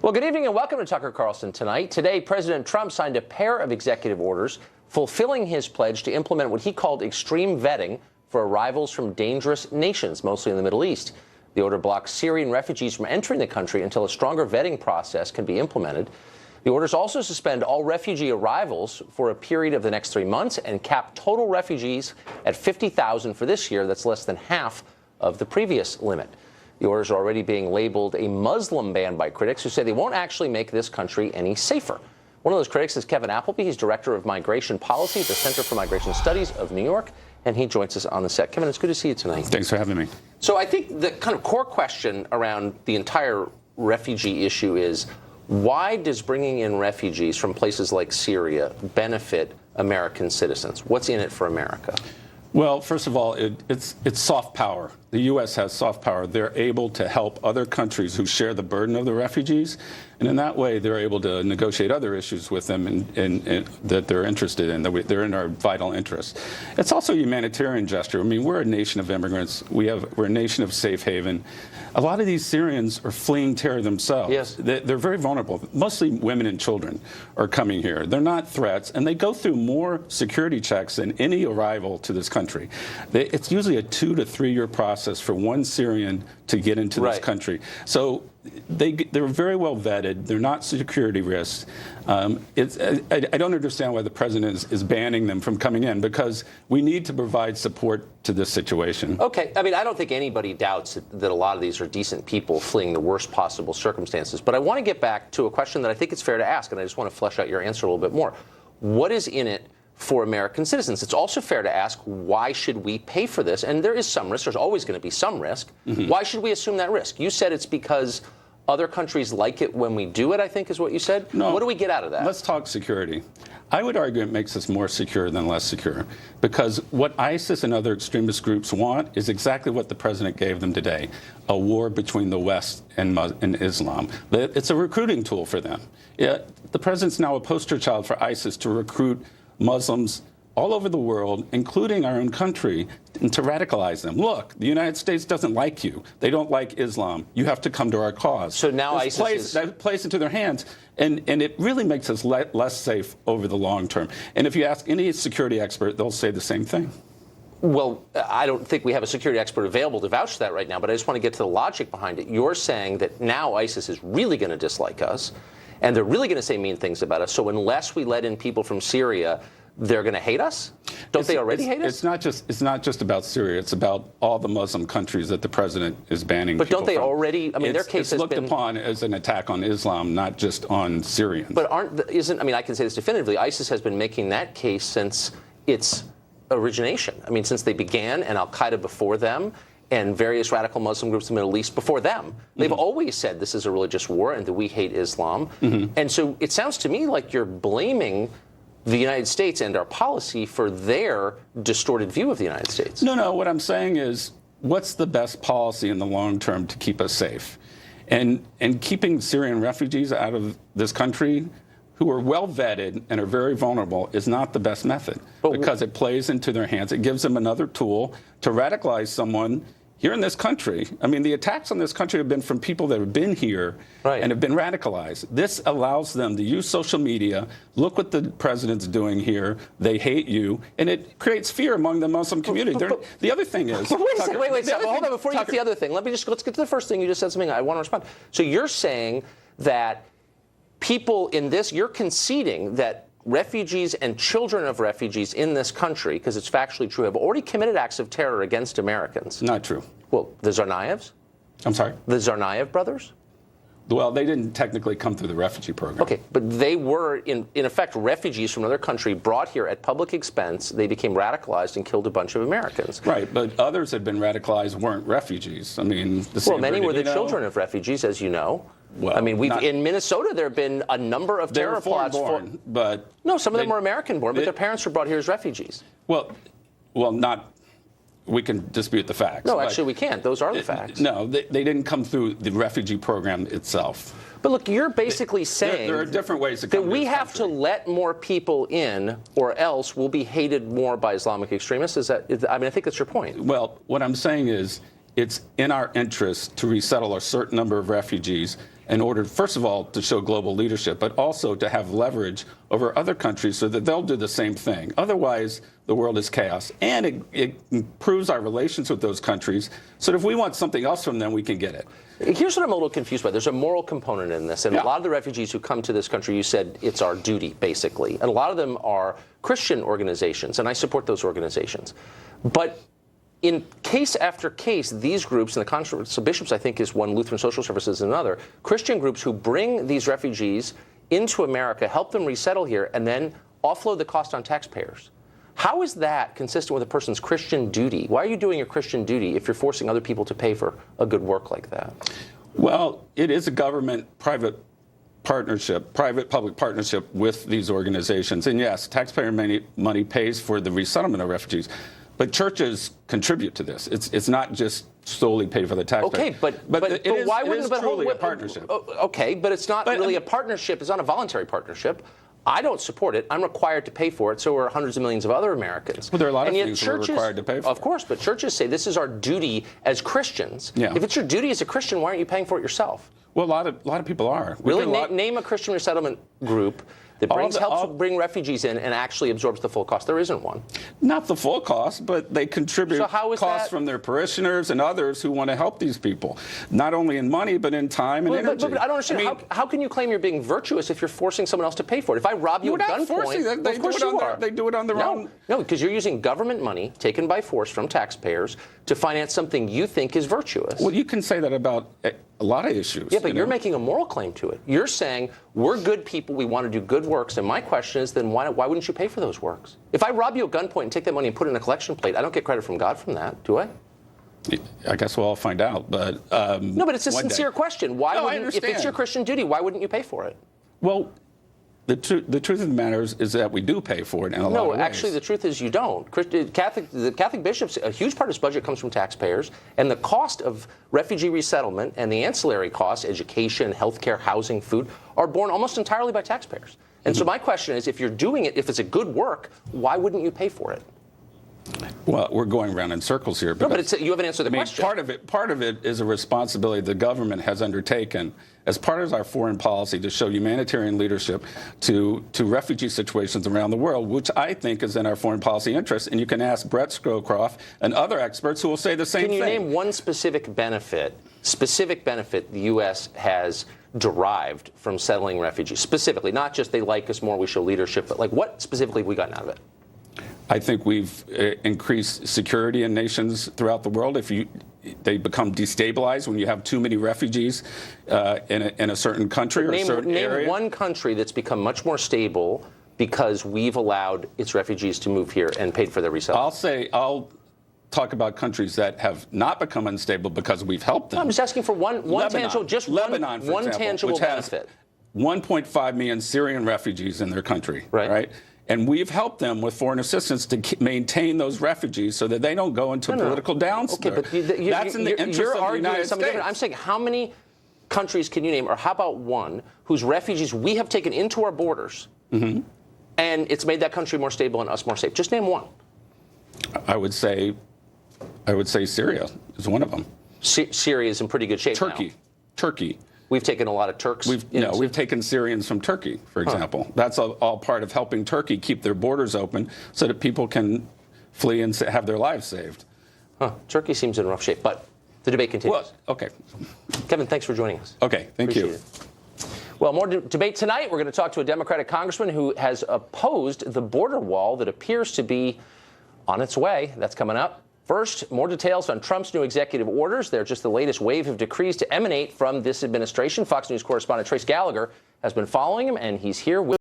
Well, good evening and welcome to Tucker Carlson Tonight. Today, President Trump signed a pair of executive orders fulfilling his pledge to implement what he called extreme vetting for arrivals from dangerous nations, mostly in the Middle East. The order blocks Syrian refugees from entering the country until a stronger vetting process can be implemented. The orders also suspend all refugee arrivals for a period of the next 3 months and cap total refugees at 50,000 for this year. That's less than half of the previous limit. The orders are already being labeled a Muslim ban by critics who say they won't actually make this country any safer. One of those critics is Kevin Appleby. He's director of migration policy at the Center for Migration Studies of New York, and he joins us on the set. Kevin, it's good to see you tonight. Thanks for having me. So I think the kind of core question around the entire refugee issue is, why does bringing in refugees from places like Syria benefit American citizens? What's in it for America? Well, first of all, it's soft power. The U.S. has soft power. They're able to help other countries who share the burden of the refugees, and in that way, they're able to negotiate other issues with them and that they're interested in, that they're in our vital interests. It's also a humanitarian gesture. I mean, we're a nation of immigrants. We're a nation of safe haven. A lot of these Syrians are fleeing terror themselves. Yes. They're very vulnerable. Mostly women and children are coming here. They're not threats, and they go through more security checks than any arrival to this country. It's usually a 2 to 3 year process for one Syrian to get into this country. So they're very well vetted. They're not security risks. I don't understand why the president is banning them from coming in, because we need to provide support to this situation. Okay. I mean, I don't think anybody doubts that a lot of these are decent people fleeing the worst possible circumstances. But I want to get back to a question that I think it's fair to ask, and I just want to flesh out your answer a little bit more. What is in it for American citizens? It's also fair to ask, why should we pay for this? And there is some risk. There's always going to be some risk. Mm-hmm. Why should we assume that risk? You said it's because other countries like it when we do it, I think is what you said. No. What do we get out of that? Let's talk security. I would argue it makes us more secure than less secure, because what ISIS and other extremist groups want is exactly what the president gave them today, a war between the West and Islam. It's a recruiting tool for them. Yeah, the president's now a poster child for ISIS to recruit Muslims all over the world, including our own country, and to radicalize them. Look, the United States doesn't like you. They don't like Islam. You have to come to our cause. So now that plays into their hands, and it really makes us less safe over the long term. And if you ask any security expert, they'll say the same thing. Well, I don't think we have a security expert available to vouch for that right now, but I just want to get to the logic behind it. You're saying that now ISIS is really going to dislike us, and they're really going to say mean things about us. So unless we let in people from Syria, they're going to hate us? Don't they already hate us? It's not just about Syria. It's about all the Muslim countries that the president is banning. But don't they from. Already? I mean, their case it's looked upon as an attack on Islam, not just on Syrians. But I mean, I can say this definitively. ISIS has been making that case since its origination. I mean, since they began, and Al Qaeda before them, and various radical Muslim groups in the Middle East before them. They've always said this is a religious war and that we hate Islam. And so it sounds to me like you're blaming the United States and our policy for their distorted view of the United States. No. What I'm saying is, what's the best policy in the long term to keep us safe? And keeping Syrian refugees out of this country, who are well vetted and are very vulnerable, is not the best method, because it plays into their hands. It gives them another tool to radicalize someone here in this country. I mean, the attacks on this country have been from people that have been here and have been radicalized. This allows them to use social media, look what the president's doing here, they hate you, and it creates fear among the Muslim community. The other thing is... Wait, hold on, before you get to the other thing, let's get to the first thing. You just said something I want to respond. So you're saying that people in this, you're conceding that refugees and children of refugees in this country, because it's factually true, have already committed acts of terror against Americans. Not true. Well, the Tsarnaevs? I'm sorry? The Tsarnaev brothers? Well, they didn't technically come through the refugee program. Okay, but they were, in effect, refugees from another country brought here at public expense. They became radicalized and killed a bunch of Americans. Right, but others had been radicalized weren't refugees. I mean, many were the children of refugees, as you know. Well, I mean, in Minnesota, there have been a number of terror plots. But no, some of them were American-born, but their parents were brought here as refugees. Well, not. We can dispute the facts. No, actually, we can't. Those are the facts. No, they didn't come through the refugee program itself. But look, you're basically saying there are different ways to come that we have to let more people in, or else we'll be hated more by Islamic extremists. I think that's your point. Well, what I'm saying is, it's in our interest to resettle a certain number of refugees in order, first of all, to show global leadership, but also to have leverage over other countries so that they'll do the same thing. Otherwise, the world is chaos. And it improves our relations with those countries so that if we want something else from them, we can get it. Here's what I'm a little confused by. There's a moral component in this. And a lot of the refugees who come to this country, you said it's our duty, basically. And a lot of them are Christian organizations, and I support those organizations. But in case after case, these groups, and the Conference of Bishops, I think, is one, Lutheran Social Services is another, Christian groups who bring these refugees into America, help them resettle here, and then offload the cost on taxpayers. How is that consistent with a person's Christian duty? Why are you doing your Christian duty if you're forcing other people to pay for a good work like that? Well, it is a government-private partnership, private-public partnership with these organizations. And yes, taxpayer money pays for the resettlement of refugees. But churches contribute to this. It's not just solely paid for the taxpayer. Okay, but why wouldn't it is truly a partnership? Okay, but it's not really a partnership. It's not a voluntary partnership. I don't support it. I'm required to pay for it. So are hundreds of millions of other Americans. Well, there are a lot of things we're required to pay for. Of course, but churches say this is our duty as Christians. Yeah. If it's your duty as a Christian, why aren't you paying for it yourself? Well, a lot of people are. Really, name a Christian resettlement group that helps bring refugees in and actually absorbs the full cost. There isn't one. Not the full cost, but they contribute costs from their parishioners and others who want to help these people, not only in money, but in time and energy. But I don't understand. I mean, how can you claim you're being virtuous if you're forcing someone else to pay for it? If I rob you at gunpoint, of course you are. They do it on their own. No, because you're using government money taken by force from taxpayers to finance something you think is virtuous. Well, you can say that about a lot of issues. Yeah, but you're making a moral claim to it. You're saying we're good people, we want to do good works, and my question is then why wouldn't you pay for those works? If I rob you at gunpoint and take that money and put it in a collection plate, I don't get credit from God from that, do I? I guess we'll all find out. But no, but it's a sincere question. If it's your Christian duty, why wouldn't you pay for it? Well, the truth of the matter is that we do pay for it in a lot of ways. No, actually, the truth is you don't. The Catholic bishops, a huge part of this budget comes from taxpayers, and the cost of refugee resettlement and the ancillary costs, education, healthcare, housing, food, are borne almost entirely by taxpayers. And so my question is, if you're doing it, if it's a good work, why wouldn't you pay for it? Well, we're going around in circles here. No, but you haven't answered the question. Part of it is a responsibility the government has undertaken as part of our foreign policy to show humanitarian leadership to refugee situations around the world, which I think is in our foreign policy interest. And you can ask Brett Scowcroft and other experts who will say the same thing. Can you name one specific benefit the U.S. has derived from settling refugees? Specifically, not just they like us more, we show leadership, but like what specifically have we gotten out of it? I think we've increased security in nations throughout the world. They become destabilized when you have too many refugees in a certain country or a certain area. Name one country that's become much more stable because we've allowed its refugees to move here and paid for their resettlement. I'll talk about countries that have not become unstable because we've helped them. No, I'm just asking for one tangible, Lebanon, for example, tangible benefit. 1.5 million Syrian refugees in their country, right? And we've helped them with foreign assistance to maintain those refugees so that they don't go into political downspout. Okay, but that's in the interest of the United States. Different. I'm saying how many countries can you name, or how about one, whose refugees we have taken into our borders, and it's made that country more stable and us more safe? Just name one. I would say Syria is one of them. Syria is in pretty good shape now. Turkey. We've taken a lot of Turks. We've taken Syrians from Turkey, for example. That's all part of helping Turkey keep their borders open so that people can flee and have their lives saved. Turkey seems in rough shape, but the debate continues. Well, okay. Kevin, thanks for joining us. Okay, thank you. Well, more debate tonight. We're going to talk to a Democratic congressman who has opposed the border wall that appears to be on its way. That's coming up. First, more details on Trump's new executive orders. They're just the latest wave of decrees to emanate from this administration. Fox News correspondent Trace Gallagher has been following him, and he's here with